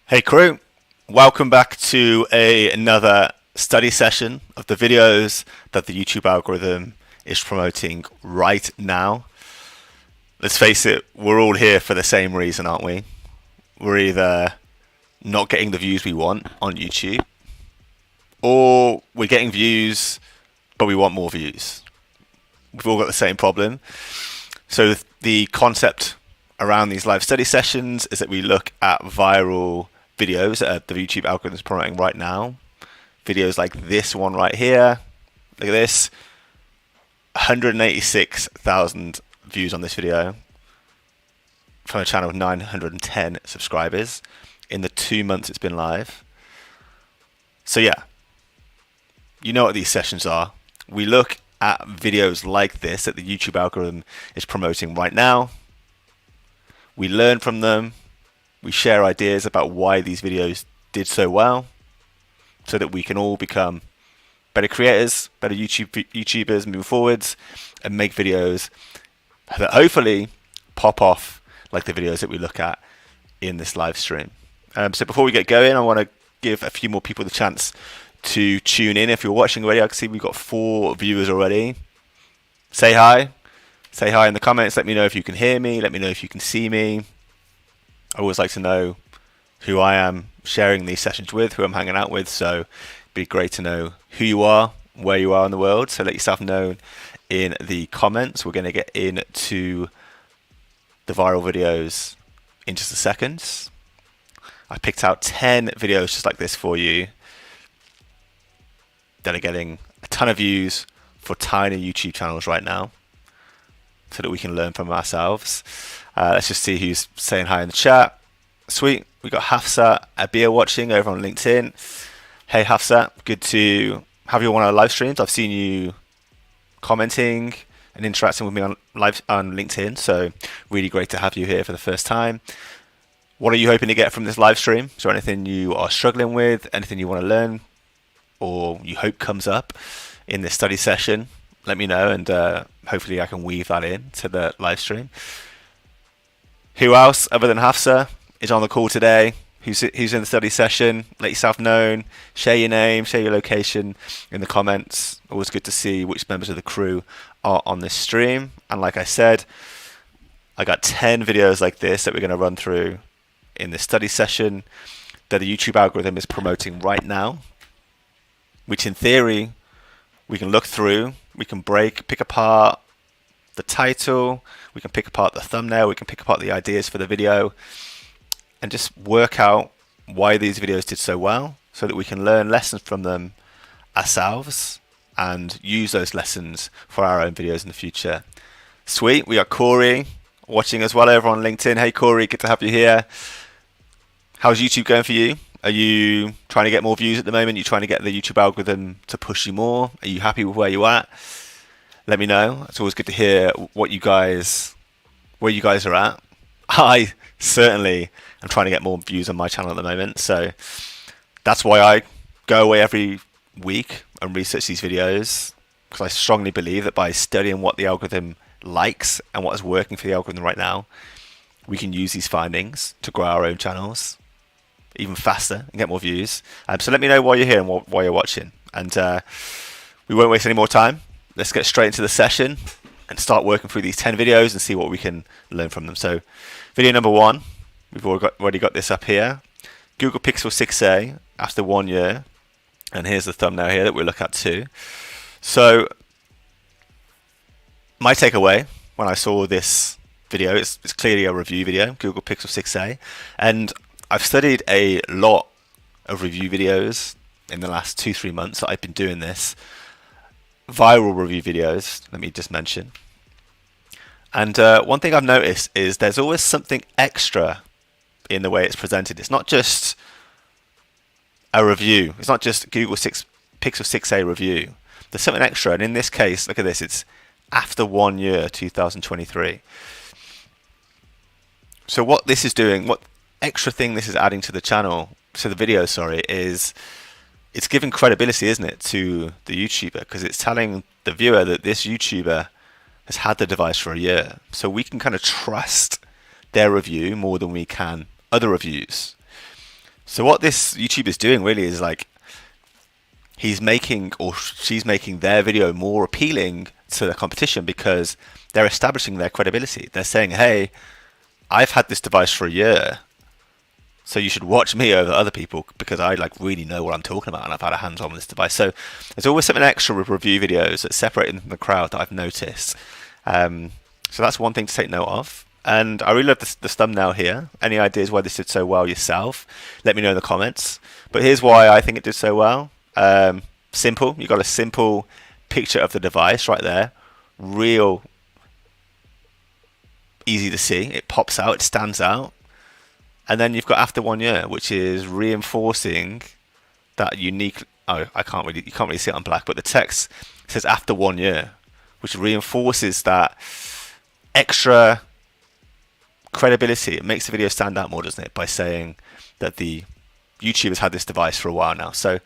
Hey crew, welcome back to another study session of the videos that the YouTube algorithm is promoting right now. Let's face it, we're all here for the same reason, aren't we? We're either not getting the views we want on YouTube, or we're getting views, but we want more views. We've all got the same problem. So the concept around these live study sessions is that we look at viral videos that the YouTube algorithm is promoting right now. Videos like this one right here. Look at this. 186,000 views on this video from a channel with 910 subscribers in the 2 months it's been live. So yeah, you know what these sessions are. We look at videos like this that the YouTube algorithm is promoting right now. We learn from them. We share ideas about why these videos did so well, so that we can all become better creators, better YouTubers moving forwards, and make videos that hopefully pop off like the videos that we look at in this live stream. So before we get going, I want to give a few more people the chance to tune in. If you're watching already, I can see we've got 4 viewers already. Say hi. Say hi in the comments. Let me know if you can hear me. Let me know if you can see me. I always like to know who I am sharing these sessions with, who I'm hanging out with. So it'd be great to know who you are, where you are in the world. So let yourself know in the comments. We're going to get into the viral videos in just a second. I picked out 10 videos just like this for you that are getting a ton of views for tiny YouTube channels right now, so that we can learn from ourselves. Let's just see who's saying hi in the chat. Sweet. We got Hafsa Abir watching over on LinkedIn. Hey Hafsa, good to have you on our live streams. I've seen you commenting and interacting with me on LinkedIn, so really great to have you here for the first time. What are you hoping to get from this live stream? Is there anything you are struggling with? Anything you want to learn or you hope comes up in this study session? Let me know, and hopefully I can weave that in to the live stream. Who else other than Hafsa is on the call today? Who's in the study session? Let yourself known. Share your name, share your location in the comments. Always good to see which members of the crew are on this stream. And like I said, I got 10 videos like this that we're going to run through in this study session that the YouTube algorithm is promoting right now, which in theory we can look through, we can pick apart the title, we can pick apart the thumbnail, we can pick apart the ideas for the video, and just work out why these videos did so well, so that we can learn lessons from them ourselves and use those lessons for our own videos in the future. Sweet, we got Corey watching as well over on LinkedIn. Hey Corey, good to have you here. How's YouTube going for you? Are you trying to get more views at the moment? Are you trying to get the YouTube algorithm to push you more? Are you happy with where you're at? Let me know. It's always good to hear where you guys are at. I certainly am trying to get more views on my channel at the moment, so that's why I go away every week and research these videos, because I strongly believe that by studying what the algorithm likes and what is working for the algorithm right now, we can use these findings to grow our own channels even faster and get more views. So let me know why you're here and why you're watching, and we won't waste any more time. Let's get straight into the session and start working through these 10 videos and see what we can learn from them. So video number 1, we've already got this up here. Google Pixel 6a after 1 year, and here's the thumbnail here that we'll look at too. So my takeaway when I saw this video, it's clearly a review video, Google Pixel 6a, and I've studied a lot of review videos in the last 2-3 months that I've been doing this. Viral review videos, let me just mention. And one thing I've noticed is there's always something extra in the way it's presented. It's not just a review. It's not just Pixel 6a review. There's something extra, and in this case, look at this. It's after 1 year, 2023. So what this is doing, what extra thing this is adding to the channel, to the video, sorry, is it's giving credibility, isn't it, to the YouTuber, because it's telling the viewer that this YouTuber has had the device for a year. So we can kind of trust their review more than we can other reviews. So what this YouTube is doing really is like he's making or she's making their video more appealing to the competition because they're establishing their credibility. They're saying, hey, I've had this device for a year, so you should watch me over other people because I like really know what I'm talking about and I've had a hands-on with this device. So there's always something extra with review videos that separate them from the crowd that I've noticed. So that's one thing to take note of. And I really love this thumbnail here. Any ideas why this did so well yourself? Let me know in the comments. But here's why I think it did so well. Simple. You got a simple picture of the device right there. Real easy to see. It pops out. It stands out. And then you've got after 1 year, which is reinforcing that unique. Oh, you can't really see it on black, but the text says after 1 year, which reinforces that extra credibility. It makes the video stand out more, doesn't it? By saying that the YouTuber's had this device for a while now. So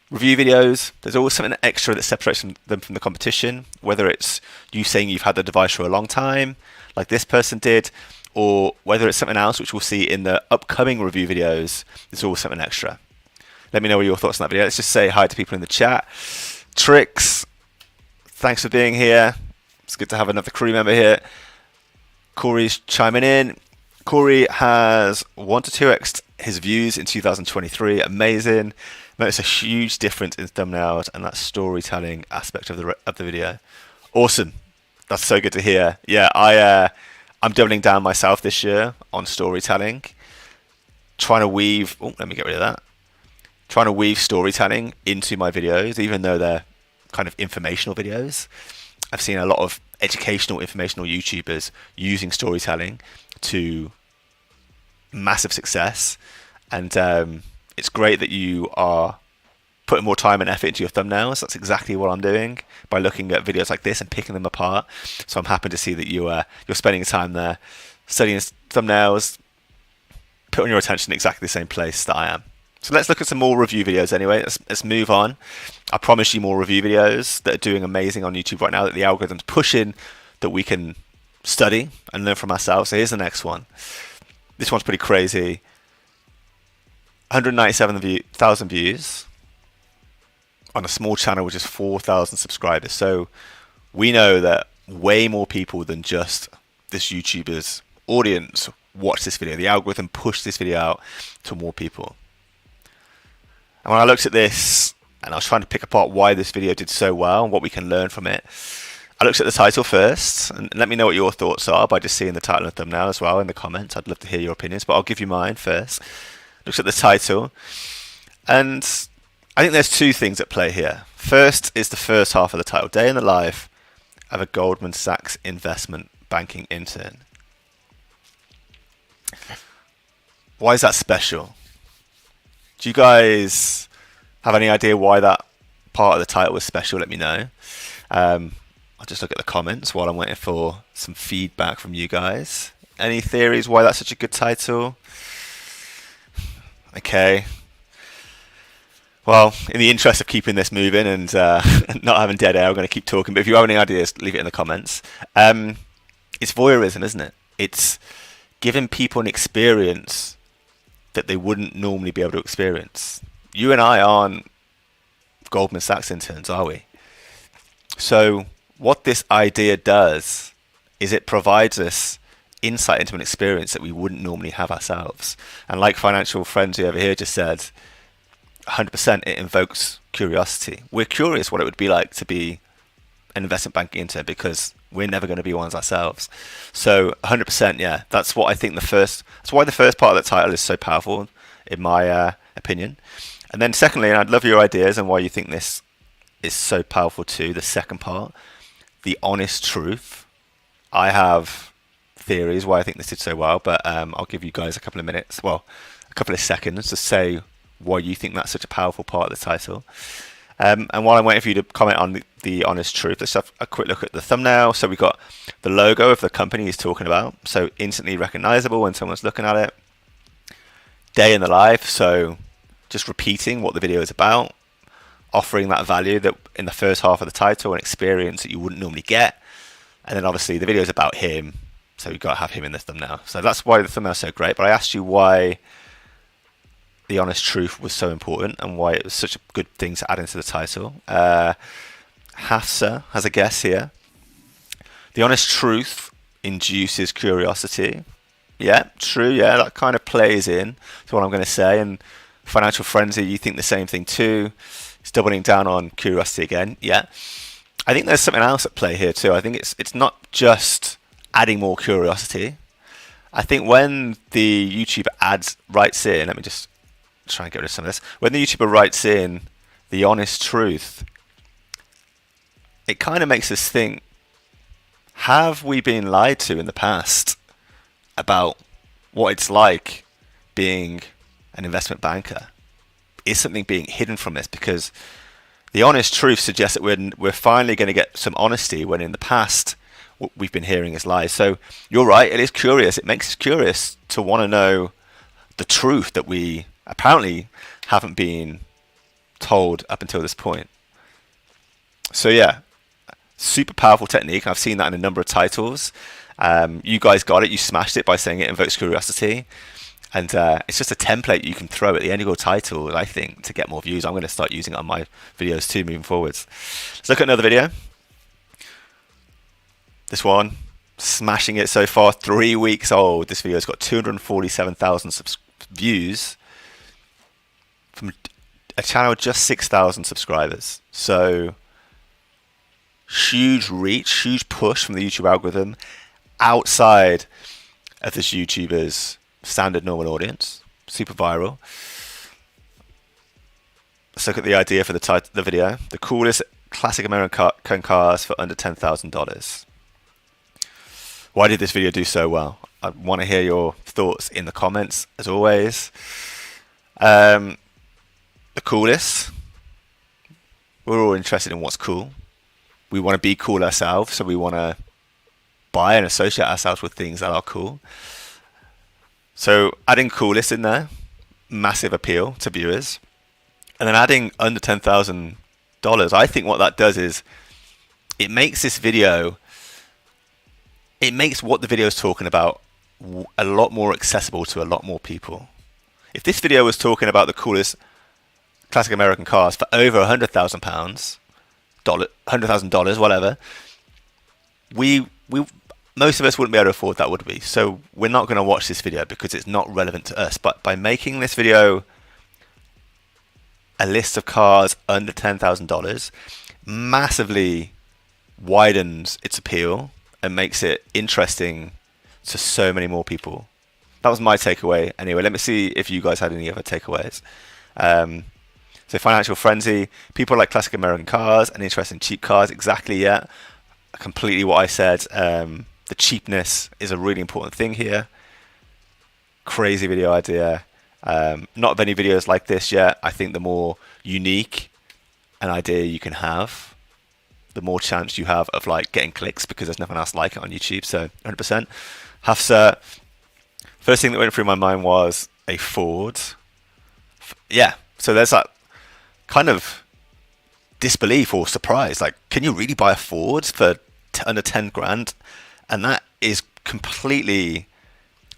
review videos, there's always something extra that separates them from the competition, whether it's you saying you've had the device for a long time, like this person did, or whether it's something else which we'll see in the upcoming review videos. There's always something extra. Let me know what your thoughts on that video. Let's just say hi to people in the chat. Tricks, thanks for being here. It's good to have another crew member here. Corey's chiming in. Corey has 1 to 2x his views in 2023. Amazing. Notice a huge difference in thumbnails and that storytelling aspect of the video. Awesome. That's so good to hear. Yeah, I'm doubling down myself this year on storytelling. Trying to weave. Oh, let me get rid of that. Trying to weave storytelling into my videos, even though they're kind of informational videos. I've seen a lot of educational, informational YouTubers using storytelling to massive success, and it's great that you are putting more time and effort into your thumbnails. That's exactly what I'm doing by looking at videos like this and picking them apart. So I'm happy to see that you're spending time there studying thumbnails, putting your attention in exactly the same place that I am. So let's look at some more review videos anyway. Let's move on. I promise you more review videos that are doing amazing on YouTube right now, that the algorithm's pushing, that we can study and learn from ourselves. So here's the next one. This one's pretty crazy. 197,000 views on a small channel which is 4,000 subscribers. So we know that way more people than just this YouTuber's audience watch this video. The algorithm pushed this video out to more people. And when I looked at this and I was trying to pick apart why this video did so well and what we can learn from it, I looked at the title first, and let me know what your thoughts are by just seeing the title and thumbnail as well in the comments. I'd love to hear your opinions, but I'll give you mine first. Looked at the title, and I think there's two things at play here. First is the first half of the title, Day in the Life of a Goldman Sachs Investment Banking Intern. Why is that special? Do you guys have any idea why that part of the title was special? Let me know. I'll just look at the comments while I'm waiting for some feedback from you guys. Any theories why that's such a good title? Okay. Well, in the interest of keeping this moving and not having dead air, I'm going to keep talking. But if you have any ideas, leave it in the comments. It's voyeurism, isn't it? It's giving people an experience that they wouldn't normally be able to experience. You and I aren't Goldman Sachs interns, are we? So what this idea does is it provides us insight into an experience that we wouldn't normally have ourselves. And like Financial Frenzy over here just said, 100% it invokes curiosity. We're curious what it would be like to be an investment banking intern because we're never going to be ones ourselves. So 100%, yeah, that's what I think that's why the first part of the title is so powerful, in my opinion. And then secondly, and I'd love your ideas and why you think this is so powerful too, the second part, the honest truth. I have theories why I think this did so well, but I'll give you guys a couple of minutes, well, a couple of seconds to say why you think that's such a powerful part of the title. And while I'm waiting for you to comment on the honest truth, let's have a quick look at the thumbnail. So we've got the logo of the company he's talking about, so instantly recognizable when someone's looking at it. Day in the life, so just repeating what the video is about, offering that value that in the first half of the title, an experience that you wouldn't normally get. And then obviously the video is about him, So we've got to have him in the thumbnail. So that's why the thumbnail's so great. But I asked you why the honest truth was so important and why it was such a good thing to add into the title. Hafsa has a guess here. The honest truth induces curiosity. Yeah, true. Yeah, that kind of plays in to what I'm going to say. And Financial Frenzy, you think the same thing too. It's doubling down on curiosity again. Yeah. I think there's something else at play here too. I think it's not just adding more curiosity. I think when the YouTuber writes in, let me just try and get rid of some of this. When the YouTuber writes in the honest truth, it kind of makes us think, have we been lied to in the past about what it's like being an investment banker? Is something being hidden from this? Because the honest truth suggests that we're finally going to get some honesty, when in the past what we've been hearing is lies. So you're right, it is curious. It makes us curious to want to know the truth that we apparently haven't been told up until this point. So yeah, super powerful technique. I've seen that in a number of titles. You guys got it. You smashed it by saying it invokes curiosity. And it's just a template you can throw at the end of your title, I think, to get more views. I'm going to start using it on my videos too moving forwards. Let's look at another video. This one, smashing it so far, 3 weeks old. This video's got 247,000 views from a channel with just 6,000 subscribers. So huge reach, huge push from the YouTube algorithm outside of this YouTuber's standard normal audience. Super viral. Let's look at the idea for the video. The coolest classic American cars for under $10,000. Why did this video do so well? I want to hear your thoughts in the comments, as always. The coolest. We're all interested in what's cool. We want to be cool ourselves, so we want to buy and associate ourselves with things that are cool. So adding coolest in there, massive appeal to viewers. And then adding under $10,000, I think what that does is it makes this video, it makes what the video is talking about a lot more accessible to a lot more people. If this video was talking about the coolest classic American cars for over £100,000, $100,000, whatever, we most of us wouldn't be able to afford that, would we? So we're not going to watch this video because it's not relevant to us. But by making this video a list of cars under $10,000, massively widens its appeal and makes it interesting to so many more people. That was my takeaway. Anyway, let me see if you guys had any other takeaways. So Financial Frenzy, people like classic American cars and interesting cheap cars. Exactly, yeah. Completely what I said. The cheapness is a really important thing here. Crazy video idea. Not many videos like this yet. I think the more unique an idea you can have, the more chance you have of like getting clicks, because there's nothing else like it on YouTube. So 100%. Hafsa, first thing that went through my mind was a Ford. Yeah, so there's that kind of disbelief or surprise. Like, can you really buy a Ford for under 10 grand? And that is completely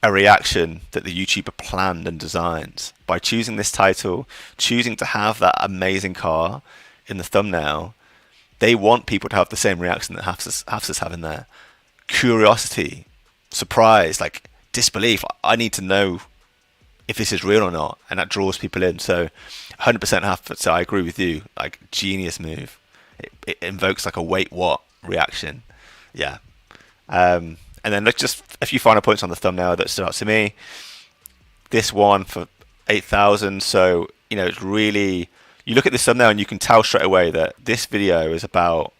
a reaction that the YouTuber planned and designed by choosing this title, choosing to have that amazing car in the thumbnail. They want people to have the same reaction that Hafsa's having there. Curiosity, surprise, like disbelief. I need to know if this is real or not, and that draws people in. So 100% Hafsa, I agree with you. Like, genius move. It invokes like a wait what reaction. Yeah. And then look, just a few final points on the thumbnail that stood out to me. This one for 8,000. So, you know, it's really, you look at this thumbnail and you can tell straight away that this video is about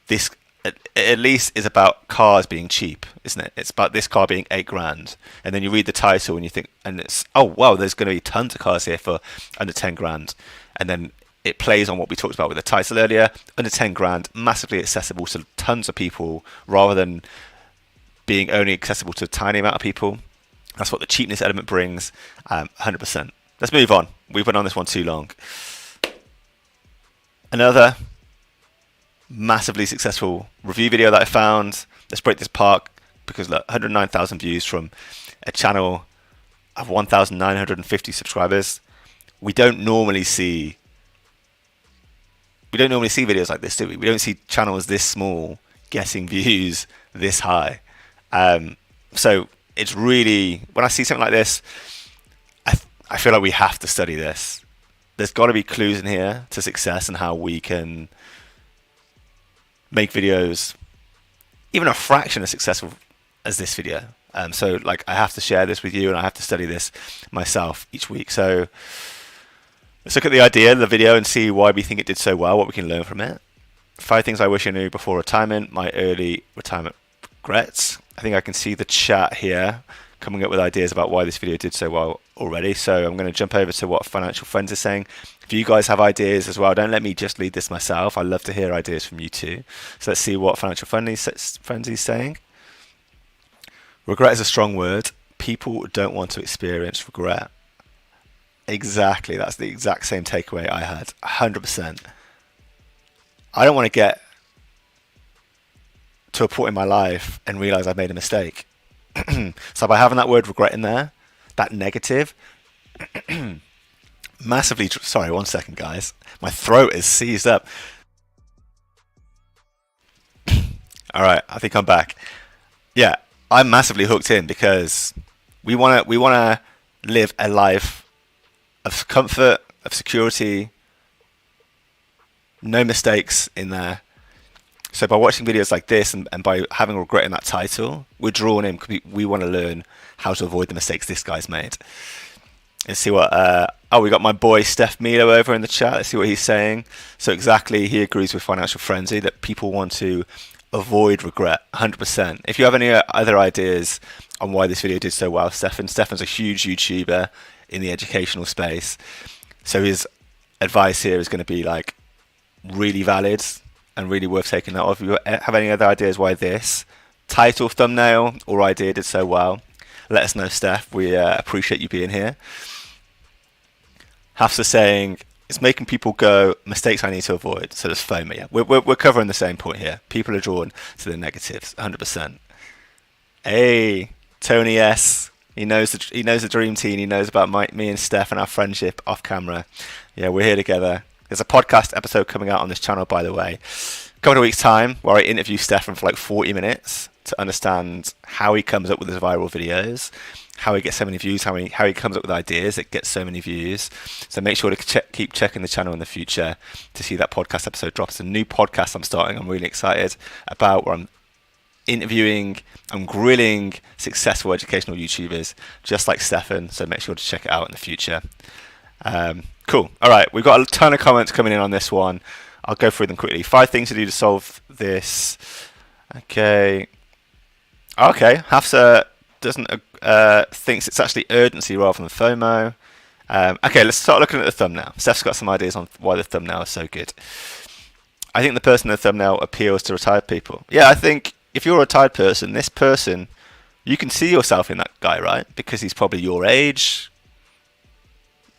this, at least is about cars being cheap, isn't it? It's about this car being 8 grand. And then you read the title and you think, and it's, oh wow, there's going to be tons of cars here for under 10 grand. And then it plays on what we talked about with the title earlier. Under 10 grand, massively accessible to tons of people rather than being only accessible to a tiny amount of people. That's what the cheapness element brings. 100%. Let's move on. We've been on this one too long. Another massively successful review video that I found. Let's break this apart. because look, 109,000 views from a channel of 1,950 subscribers. We don't normally see videos like this, do we? We don't see channels this small getting views this high. So it's really, when I see something like this, I feel like we have to study this. There's got to be clues in here to success and how we can make videos even a fraction as successful as this video. So like, I have to share this with you, and I have to study this myself each week. So let's look at the idea of the video and see why we think it did so well, what we can learn from it. 5 things I wish I knew before retirement, my early retirement regrets. I think I can see the chat here coming up with ideas about why this video did so well already. So I'm going to jump over to what Financial Friends is saying. If you guys have ideas as well, don't let me just lead this myself. I love to hear ideas from you too. So let's see what Financial Friends is saying. Regret is a strong word. People don't want to experience regret. Exactly. That's the exact same takeaway I had. 100%. I don't want to get to a point in my life and realize I've made a mistake. So by having that word regret in there, that negative, massively, sorry, 1 second guys, my throat is seized up. All right, I think I'm back. Yeah, I'm massively hooked in because we want to live a life of comfort, of security, no mistakes in there. So by watching videos like this and by having regret in that title, we're drawn in because we want to learn how to avoid the mistakes this guy's made. Let's see what, we got my boy Steph Milo over in the chat. Let's see what he's saying. So exactly, he agrees with Financial Frenzy that people want to avoid regret, 100%. If you have any other ideas on why this video did so well, Stefan's a huge YouTuber in the educational space. So his advice here is going to be like really valid and really worth taking note of. If you have any other ideas why this title, thumbnail, or idea did so well, let us know, Steph. We appreciate you being here. Hafsa saying, it's making people go, mistakes I need to avoid. So there's FOMO. Yeah, we're covering the same point here. People are drawn to the negatives, 100%. Hey, Tony S. He knows the dream team. He knows about me and Steph and our friendship off camera. Yeah, we're here together. There's a podcast episode coming out on this channel, by the way, a couple of weeks' time, where I interview Stefan for like 40 minutes to understand how he comes up with his viral videos, how he gets so many views, how he comes up with ideas that get so many views. So make sure to keep checking the channel in the future to see that podcast episode drop. It's a new podcast I'm starting. I'm really excited about, where I'm interviewing and grilling successful educational YouTubers just like Stefan. So make sure to check it out in the future. Cool. All right, we've got a ton of comments coming in on this one. I'll go through them quickly. 5 things to do to solve this. Okay. Hafsa doesn't thinks it's actually urgency rather than FOMO. Okay, let's start looking at the thumbnail. Steph's got some ideas on why the thumbnail is so good. I think the person in the thumbnail appeals to retired people. Yeah, I think if you're a retired person, this person, you can see yourself in that guy, right? Because he's probably your age.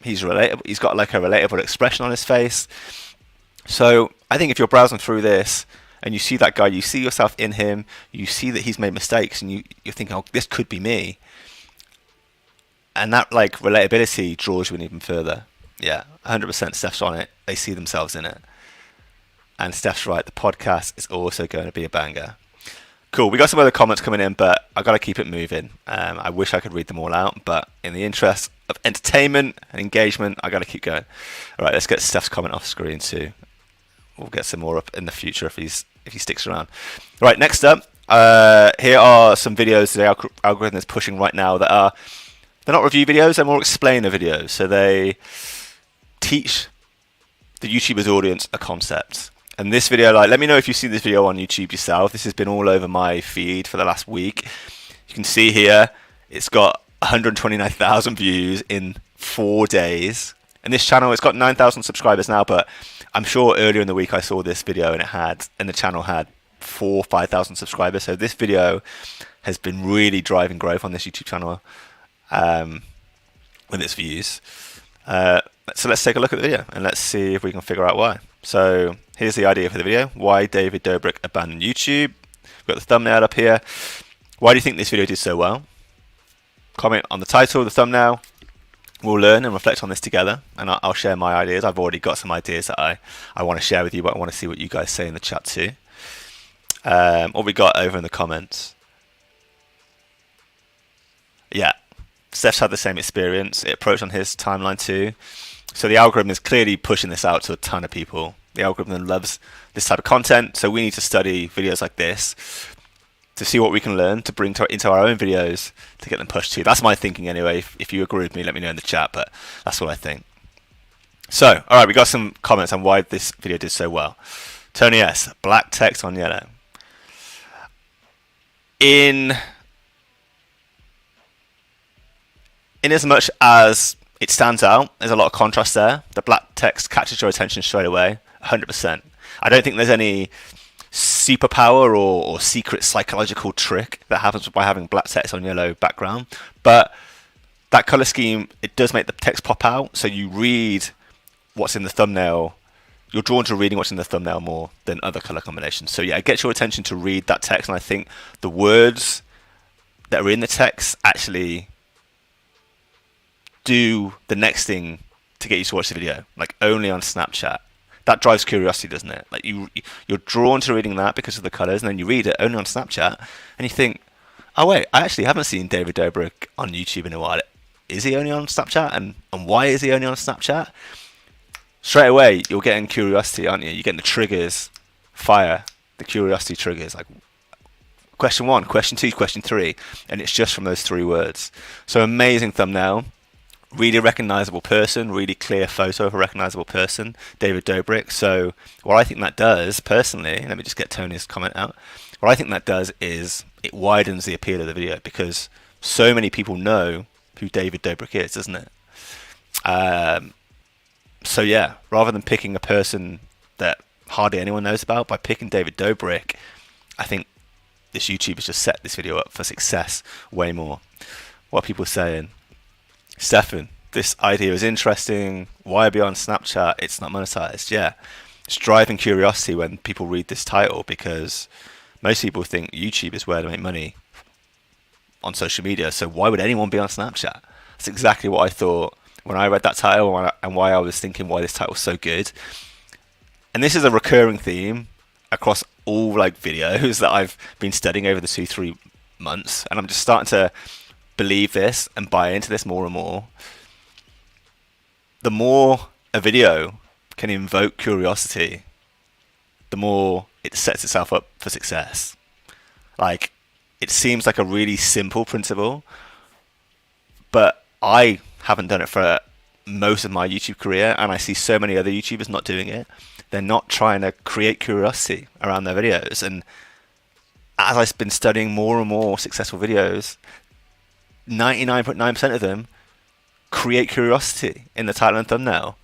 He's relatable. He's got like a relatable expression on his face. So I think if you're browsing through this and you see that guy, you see yourself in him, you see that he's made mistakes, and you're thinking, oh, this could be me. And that like relatability draws you in even further. Yeah, 100% Steph's on it. They see themselves in it. And Steph's right, the podcast is also going to be a banger. Cool, we got some other comments coming in, but I've got to keep it moving. I wish I could read them all out, but in the interest of entertainment and engagement, I got to keep going. All right, let's get Steph's comment off screen too. We'll get some more up in the future if he sticks around. All right, next up, here are some videos the algorithm is pushing right now that they're not review videos, they're more explainer videos. So they teach the YouTuber's audience a concept. And this video, like, let me know if you see this video on YouTube yourself. This has been all over my feed for the last week. You can see here, it's got 129,000 views in 4 days. And this channel, it's got 9,000 subscribers now, but I'm sure earlier in the week I saw this video and the channel had 4,000 or 5,000 subscribers. So this video has been really driving growth on this YouTube channel with its views. So let's take a look at the video and let's see if we can figure out why. So here's the idea for the video: why David Dobrik abandoned YouTube. We've got the thumbnail up here. Why do you think this video did so well? Comment on the title, the thumbnail. We'll learn and reflect on this together, and I'll share my ideas. I've already got some ideas that I want to share with you, but I want to see what you guys say in the chat too. What we got over in the comments. Yeah, Steph's had the same experience. It approached on his timeline too. So the algorithm is clearly pushing this out to a ton of people. The algorithm loves this type of content, so we need to study videos like this to see what we can learn to bring into our own videos to get them pushed to. That's my thinking anyway. If you agree with me, let me know in the chat, but that's what I think. So, alright, we got some comments on why this video did so well. Tony S, black text on yellow. In as much as it stands out, there's a lot of contrast there. The black text catches your attention straight away, 100%. I don't think there's any superpower or secret psychological trick that happens by having black text on yellow background, but that color scheme, it does make the text pop out, so you read what's in the thumbnail. You're drawn to reading what's in the thumbnail more than other color combinations. So yeah, it gets your attention to read that text, and I think the words that are in the text actually do the next thing to get you to watch the video, like only on Snapchat. That drives curiosity, doesn't it? Like you're drawn to reading that because of the colors, and then you read it only on Snapchat, and you think, oh wait, I actually haven't seen David Dobrik on YouTube in a while. Is he only on Snapchat? And why is he only on Snapchat? Straight away, you're getting curiosity, aren't you? You're getting the triggers, fire, the curiosity triggers, like question 1, question 2, question 3, and it's just from those 3 words. So amazing thumbnail. Really recognizable person, really clear photo of a recognizable person, David Dobrik. So what I think that does, personally, let me just get Tony's comment out. What I think that does is it widens the appeal of the video because so many people know who David Dobrik is, doesn't it? So yeah, rather than picking a person that hardly anyone knows about, by picking David Dobrik, I think this YouTube has just set this video up for success way more. What are people saying? Stefan, this idea is interesting. Why be on Snapchat? It's not monetized. Yeah, it's driving curiosity when people read this title because most people think YouTube is where to make money on social media. So why would anyone be on Snapchat? That's exactly what I thought when I read that title and why I was thinking why this title is so good. And this is a recurring theme across all like videos that I've been studying over the 2-3 months, and I'm just starting to believe this and buy into this more and more. The more a video can invoke curiosity, the more it sets itself up for success. Like, it seems like a really simple principle, but I haven't done it for most of my YouTube career, and I see so many other YouTubers not doing it. They're not trying to create curiosity around their videos, and as I've been studying more and more successful videos, 99.9% of them create curiosity in the title and thumbnail.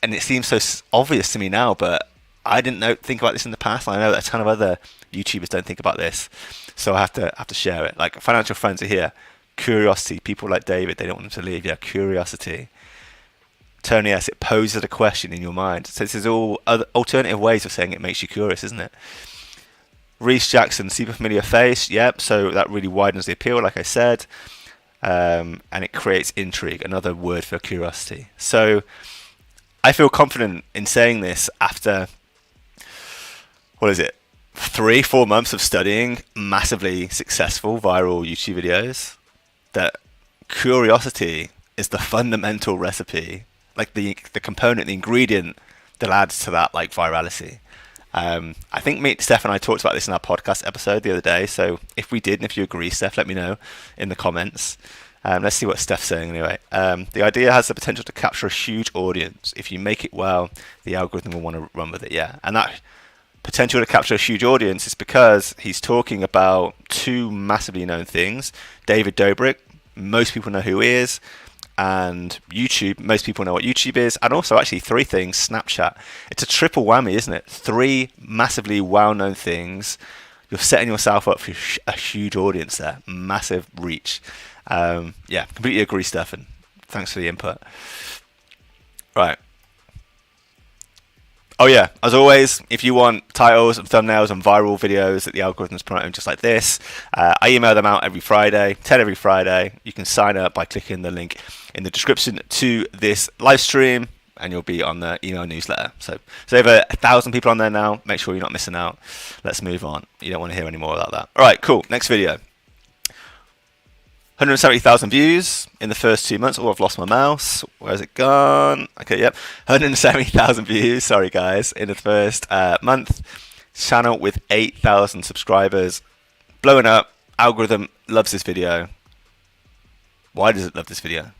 And it seems so obvious to me now, but I didn't think about this in the past. I know that a ton of other YouTubers don't think about this, so I have to share it. Like, financial friends are here. Curiosity. People like David, they don't want them to leave. Yeah, curiosity. Tony S, it poses a question in your mind. So this is all other alternative ways of saying it makes you curious, isn't it? Reese Jackson, super familiar face. Yep, so that really widens the appeal, like I said. And it creates intrigue, another word for curiosity. So I feel confident in saying this after, 3-4 months of studying massively successful viral YouTube videos, that curiosity is the fundamental recipe, like the component, the ingredient that adds to that like virality. I think Steph and I talked about this in our podcast episode the other day, so if we did, and if you agree, Steph, let me know in the comments. Let's see what Steph's saying anyway. The idea has the potential to capture a huge audience. If you make it well, the algorithm will want to run with it, yeah. And that potential to capture a huge audience is because he's talking about 2 massively known things. David Dobrik, most people know who he is, and YouTube, most people know what YouTube is, and also actually 3 things, Snapchat. It's a triple whammy, isn't it? 3 massively well-known things. You're setting yourself up for a huge audience there, massive reach. Yeah, completely agree, Stefan. Thanks for the input. Right. Oh yeah, as always, if you want titles and thumbnails and viral videos that the algorithm's promoting just like this, I email them out every Friday, 10 every Friday. You can sign up by clicking the link in the description to this live stream, and you'll be on the email newsletter. So there's over 1,000 people on there now. Make sure you're not missing out. Let's move on. You don't want to hear any more about that. All right, cool. Next video. 170,000 views in the first 2 months. Oh, I've lost my mouse. Where's it gone? Okay, yep. 170,000 views, sorry guys, in the first month. Channel with 8,000 subscribers. Blowing up. Algorithm loves this video. Why does it love this video?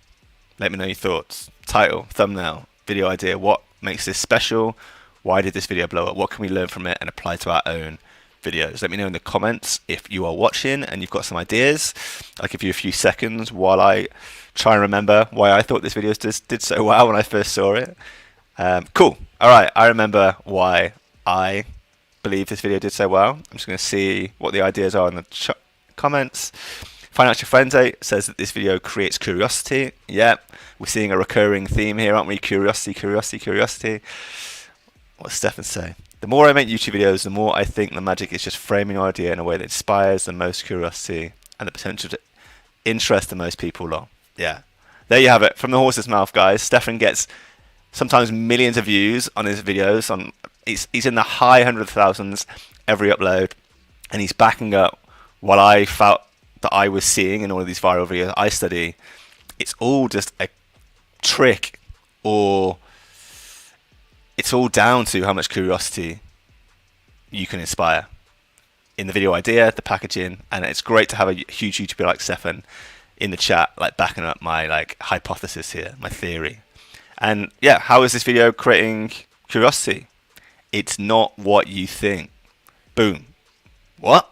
Let me know your thoughts. Title, thumbnail, video idea. What makes this special? Why did this video blow up? What can we learn from it and apply to our own videos? Let me know in the comments if you are watching and you've got some ideas. I'll give you a few seconds while I try and remember why I thought this video did so well when I first saw it. Cool. All right, I remember why I believe this video did so well. I'm just going to see what the ideas are in the comments. Financial Frenzy says that this video creates curiosity. Yep, we're seeing a recurring theme here, aren't we? Curiosity, curiosity, curiosity. What's Stefan say? The more I make YouTube videos, the more I think the magic is just framing an idea in a way that inspires the most curiosity and the potential to interest the most people on. Yeah, there you have it. From the horse's mouth, guys. Stefan gets sometimes millions of views on his videos. He's in the high hundreds of thousands every upload, and he's backing up what I felt that I was seeing in all of these viral videos I study. It's all just a trick, or it's all down to how much curiosity you can inspire in the video idea, the packaging, and it's great to have a huge YouTuber like Stefan in the chat, like backing up my like hypothesis here, my theory. And yeah, how is this video creating curiosity? It's not what you think. Boom. What?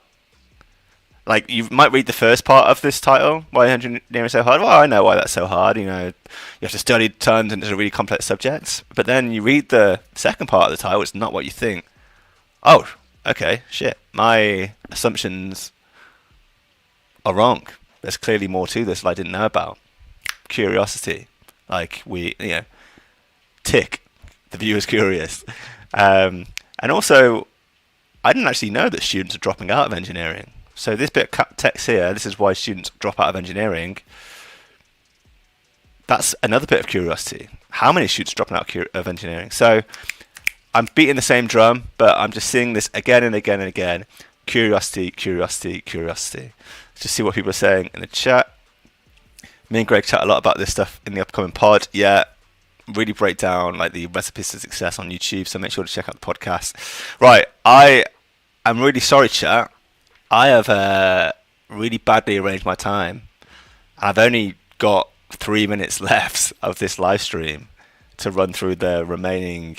Like, you might read the first part of this title, why engineering is so hard. Well, I know why that's so hard. You know, you have to study tons and it's a really complex subject. But then you read the second part of the title, it's not what you think. Oh, okay, shit. My assumptions are wrong. There's clearly more to this that I didn't know about. Curiosity. Like, tick. The viewer's curious. And also, I didn't actually know that students are dropping out of engineering. So this bit of text here, this is why students drop out of engineering. That's another bit of curiosity. How many students dropping out of engineering? So I'm beating the same drum, but I'm just seeing this again and again and again. Curiosity, curiosity, curiosity. Let's just see what people are saying in the chat. Me and Greg chat a lot about this stuff in the upcoming pod. Yeah, really break down like the recipes to success on YouTube, so make sure to check out the podcast. Right, I'm really sorry, chat. I have really badly arranged my time. I've only got 3 minutes left of this live stream to run through the remaining,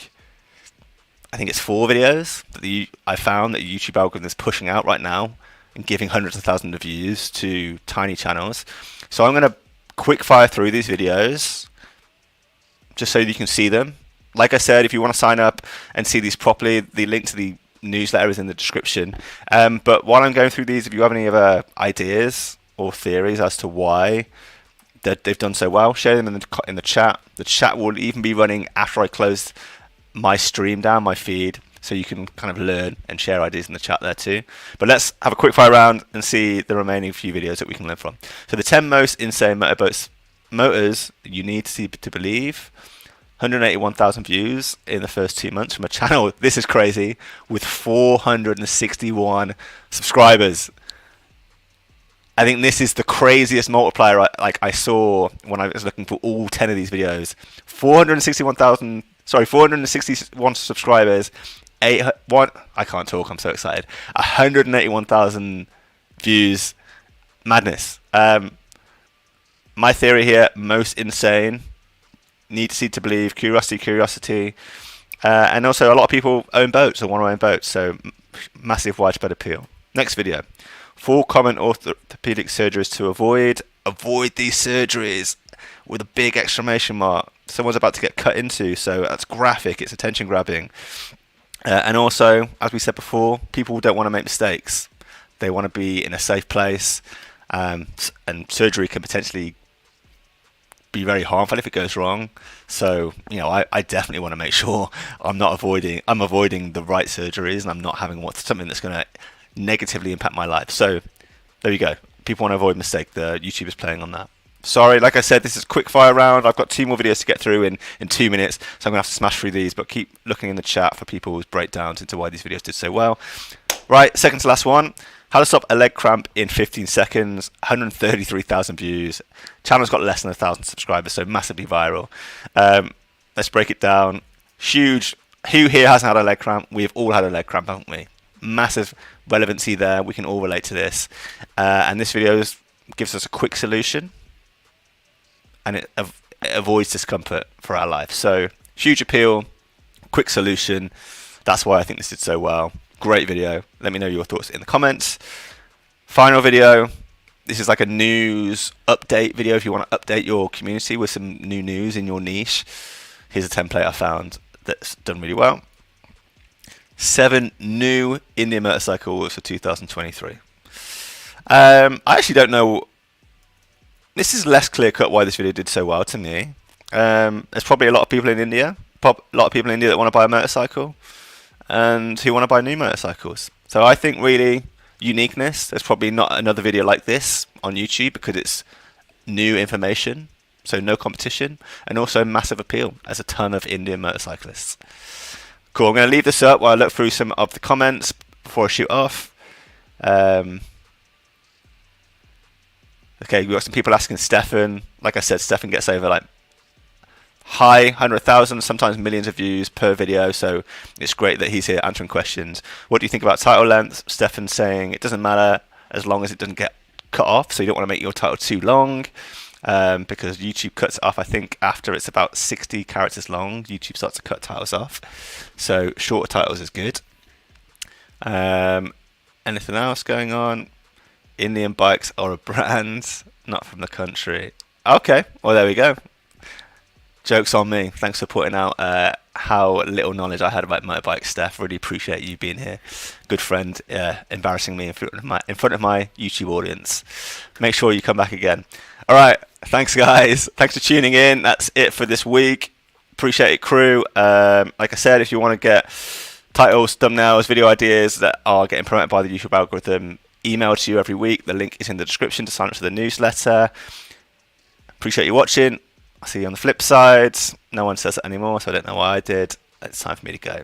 I think it's 4 videos that I found that YouTube algorithm is pushing out right now and giving hundreds of thousands of views to tiny channels. So I'm going to quick fire through these videos just so you can see them. Like I said, if you want to sign up and see these properly, the link to the newsletter is in the description. But while I'm going through these, if you have any other ideas or theories as to why they've done so well, share them in the chat. The chat will even be running after I close my stream down, my feed, so you can kind of learn and share ideas in the chat there too. But let's have a quick fire round and see the remaining few videos that we can learn from. So the 10 most insane motors you need to see to believe. 181,000 views in the first 2 months from a channel, this is crazy, with 461 subscribers. I think this is the craziest multiplier I saw when I was looking for all 10 of these videos. 461 subscribers, I can't talk, I'm so excited. 181,000 views, madness. My theory here, most insane. Need to see to believe, curiosity, and also a lot of people own boats or want to own boats, so massive widespread appeal. Next video, 4 common orthopedic surgeries to avoid. Avoid these surgeries with a big exclamation mark. Someone's about to get cut into, so that's graphic, it's attention grabbing. And also, as we said before, people don't want to make mistakes. They want to be in a safe place, and surgery can potentially be very harmful if it goes wrong. So, I definitely want to make sure I'm avoiding the right surgeries, and I'm not having something that's going to negatively impact my life. So there you go. People want to avoid mistake. The YouTube is playing on that. Sorry, like I said, this is a quick fire round. I've got 2 more videos to get through in 2 minutes, so I'm going to have to smash through these, but keep looking in the chat for people's breakdowns into why these videos did so well. Right, second to last one. How to stop a leg cramp in 15 seconds. 133,000 views. Channel's got less than 1,000 subscribers, so massively viral. Let's break it down. Huge. Who here hasn't had a leg cramp? We've all had a leg cramp, haven't we? Massive relevancy there. We can all relate to this. And this video gives us a quick solution, and it avoids discomfort for our life. So huge appeal, quick solution. That's why I think this did so well. Great video. Let me know your thoughts in the comments. Final video. This is like a news update video if you want to update your community with some new news in your niche. Here's a template I found that's done really well. 7 new Indian motorcycles for 2023. I actually don't know. This is less clear cut why this video did so well to me. There's probably a lot of people in India, that want to buy a motorcycle, and who want to buy new motorcycles. So I think really uniqueness. There's probably not another video like this on YouTube because it's new information, so no competition, and also massive appeal as a ton of Indian motorcyclists. Cool. I'm going to leave this up while I look through some of the comments before I shoot off. Okay, we've got some people asking Stefan. Like I said, Stefan gets over like high 100,000, sometimes millions of views per video, so it's great that he's here answering questions. What do you think about title length? Stefan's saying it doesn't matter as long as it doesn't get cut off, so you don't want to make your title too long, because YouTube cuts it off, I think, after it's about 60 characters long. YouTube starts to cut titles off, so shorter titles is good. Anything else going on? Indian bikes are a brand, not from the country. Okay, well there we go. Joke's on me. Thanks for pointing out how little knowledge I had about motorbikes, Steph. Really appreciate you being here. Good friend, embarrassing me in front of my YouTube audience. Make sure you come back again. All right, thanks guys. Thanks for tuning in. That's it for this week. Appreciate it, crew. Like I said, if you want to get titles, thumbnails, video ideas that are getting promoted by the YouTube algorithm, emailed to you every week. The link is in the description to sign up to the newsletter. Appreciate you watching. I'll see you on the flip side. No one says it anymore, so I don't know why I did. It's time for me to go.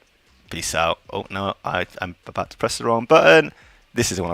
Peace out. Oh no, I'm about to press the wrong button. This is one